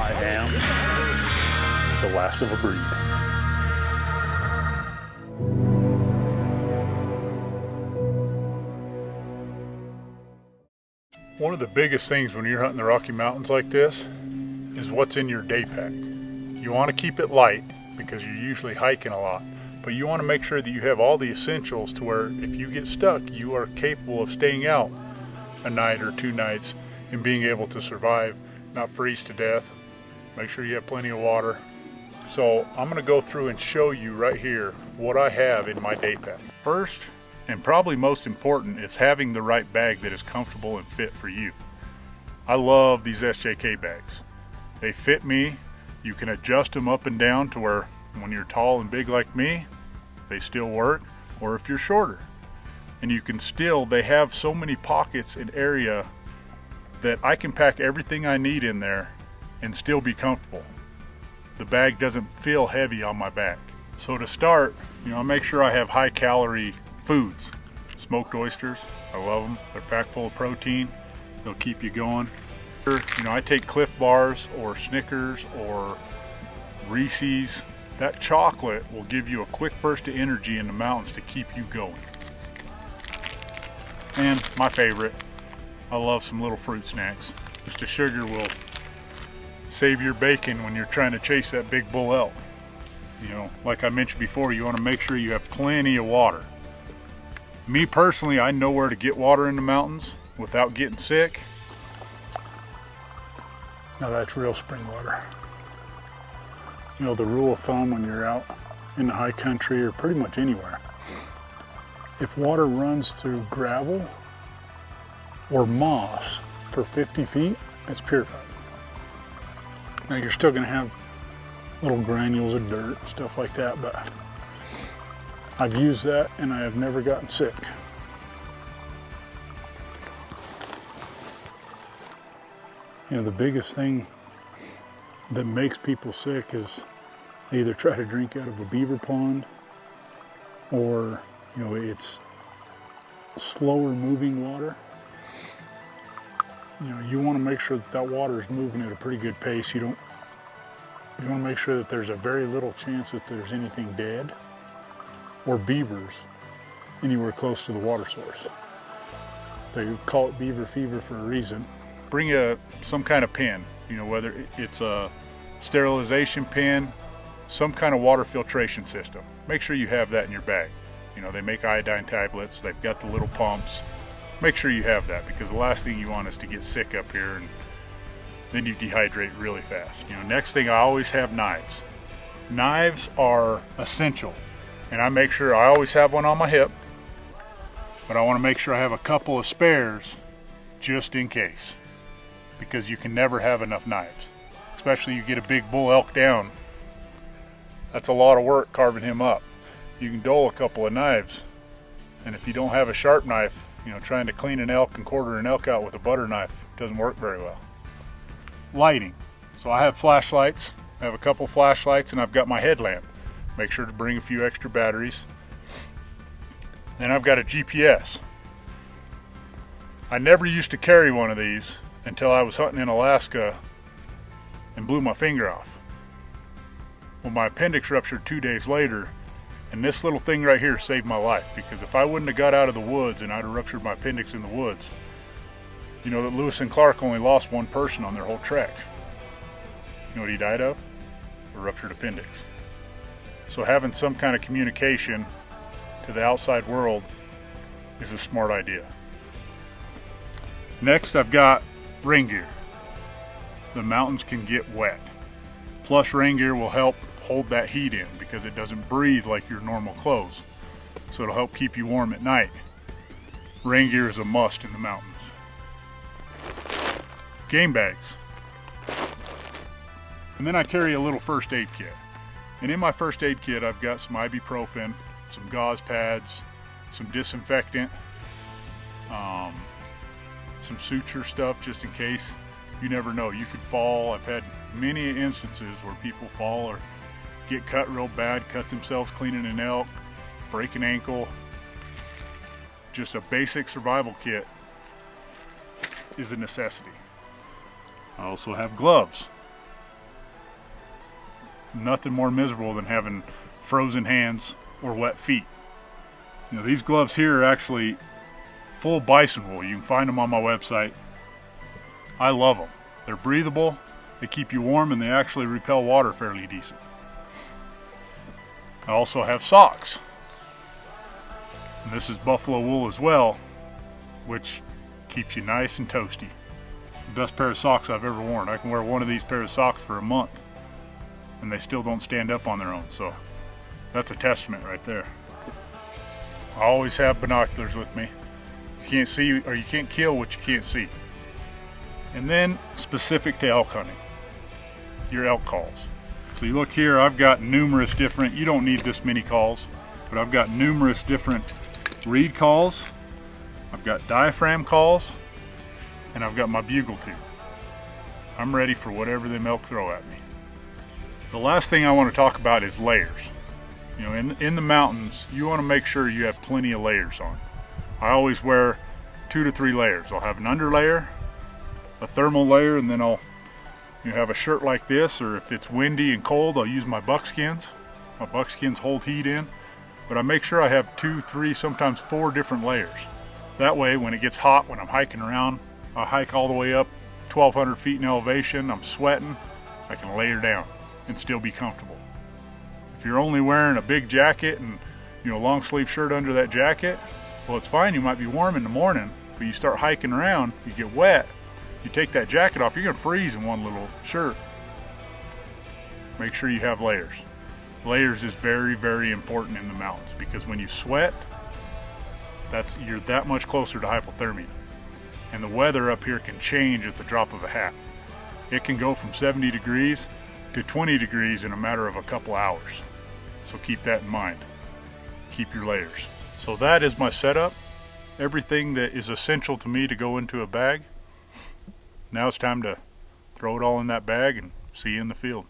I am the last of a breed. One of the biggest things when you're hunting the Rocky Mountains like this is what's in your day pack. You want to keep it light because you're usually hiking a lot, but you want to make sure that you have all the essentials to where if you get stuck, you are capable of staying out a night or 2 nights and being able to survive, not freeze to death. Make sure you have plenty of water. So I'm going to go through and show you right here what I have in my day pack. First, and probably most important, is having the right bag that is comfortable and fit for you. I love these SJK bags. They fit me. You can adjust them up and down to where when you're tall and big like me, they still work, or if you're shorter. And you can still, they have so many pockets and area that I can pack everything I need in there and still be comfortable. The bag doesn't feel heavy on my back. So to start, I make sure I have high calorie foods. Smoked oysters, I love them. They're packed full of protein. They'll keep you going. I take Cliff Bars or Snickers or Reese's. That chocolate will give you a quick burst of energy in the mountains to keep you going. And my favorite, I love some little fruit snacks. Just a sugar will save your bacon when you're trying to chase that big bull elk. Like I mentioned before, you want to make sure you have plenty of water. Me personally, I know where to get water in the mountains without getting sick. Now that's real spring water. The rule of thumb when you're out in the high country or pretty much anywhere, if water runs through gravel or moss for 50 feet, it's purified. Now you're still gonna have little granules of dirt, stuff like that, but I've used that and I have never gotten sick. The biggest thing that makes people sick is they either try to drink out of a beaver pond or, it's slower moving water. You want to make sure that water is moving at a pretty good pace. You want to make sure that there's a very little chance that there's anything dead or beavers anywhere close to the water source. They call it beaver fever for a reason. Bring some kind of pen, whether it's a sterilization pen, some kind of water filtration system. Make sure you have that in your bag. They make iodine tablets, they've got the little pumps. Make sure you have that, because the last thing you want is to get sick up here and then you dehydrate really fast. Next thing, I always have knives. Knives are essential, and I make sure I always have one on my hip, but I want to make sure I have a couple of spares just in case, because you can never have enough knives. Especially you get a big bull elk down, that's a lot of work carving him up. You can dole a couple of knives, and if you don't have a sharp knife, trying to clean an elk and quarter an elk out with a butter knife doesn't work very well. Lighting. So I have flashlights. I have a couple flashlights and I've got my headlamp. Make sure to bring a few extra batteries. Then I've got a GPS. I never used to carry one of these until I was hunting in Alaska and blew my finger off. Well, my appendix ruptured 2 days later, and this little thing right here saved my life, because if I wouldn't have got out of the woods and I'd have ruptured my appendix in the woods, that Lewis and Clark only lost one person on their whole trek. You know what he died of? A ruptured appendix. So having some kind of communication to the outside world is a smart idea. Next, I've got rain gear. The mountains can get wet. Plus, rain gear will help hold that heat in because it doesn't breathe like your normal clothes. So it'll help keep you warm at night. Rain gear is a must in the mountains. Game bags. And then I carry a little first aid kit. And in my first aid kit, I've got some ibuprofen, some gauze pads, some disinfectant, some suture stuff just in case. You never know, you could fall. I've had many instances where people fall or get cut real bad, cut themselves cleaning an elk, break an ankle. Just a basic survival kit is a necessity. I also have gloves. Nothing more miserable than having frozen hands or wet feet. You know, these gloves here are actually full bison wool. You can find them on my website. I love them. They're breathable, they keep you warm, and they actually repel water fairly decent. I also have socks. And this is buffalo wool as well, which keeps you nice and toasty. The best pair of socks I've ever worn. I can wear one of these pair of socks for a month and they still don't stand up on their own, so that's a testament right there. I always have binoculars with me. You can't see, or you can't kill what you can't see. And then specific to elk hunting, your elk calls. So you look here, I've got numerous different, you don't need this many calls, but I've got numerous different reed calls, I've got diaphragm calls, and I've got my bugle tube. I'm ready for whatever them elk throw at me. The last thing I want to talk about is layers. You know, in the mountains, you want to make sure you have plenty of layers on. I always wear 2 to 3 layers. I'll have an underlayer, a thermal layer, and then I'll have a shirt like this, or if it's windy and cold, I'll use my buckskins. My buckskins hold heat in, but I make sure I have 2, 3, sometimes 4 different layers. That way, when it gets hot, when I'm hiking around, I hike all the way up 1,200 feet in elevation, I'm sweating, I can layer down and still be comfortable. If you're only wearing a big jacket and long sleeve shirt under that jacket, well, it's fine, you might be warm in the morning, but you start hiking around, you get wet, you take that jacket off, you're gonna freeze in one little shirt. Make sure you have layers. Layers is very, very important in the mountains, because when you sweat, you're that much closer to hypothermia. And the weather up here can change at the drop of a hat. It can go from 70 degrees to 20 degrees in a matter of a couple hours. So keep that in mind. Keep your layers. So that is my setup. Everything that is essential to me to go into a bag. Now it's time to throw it all in that bag and see you in the field.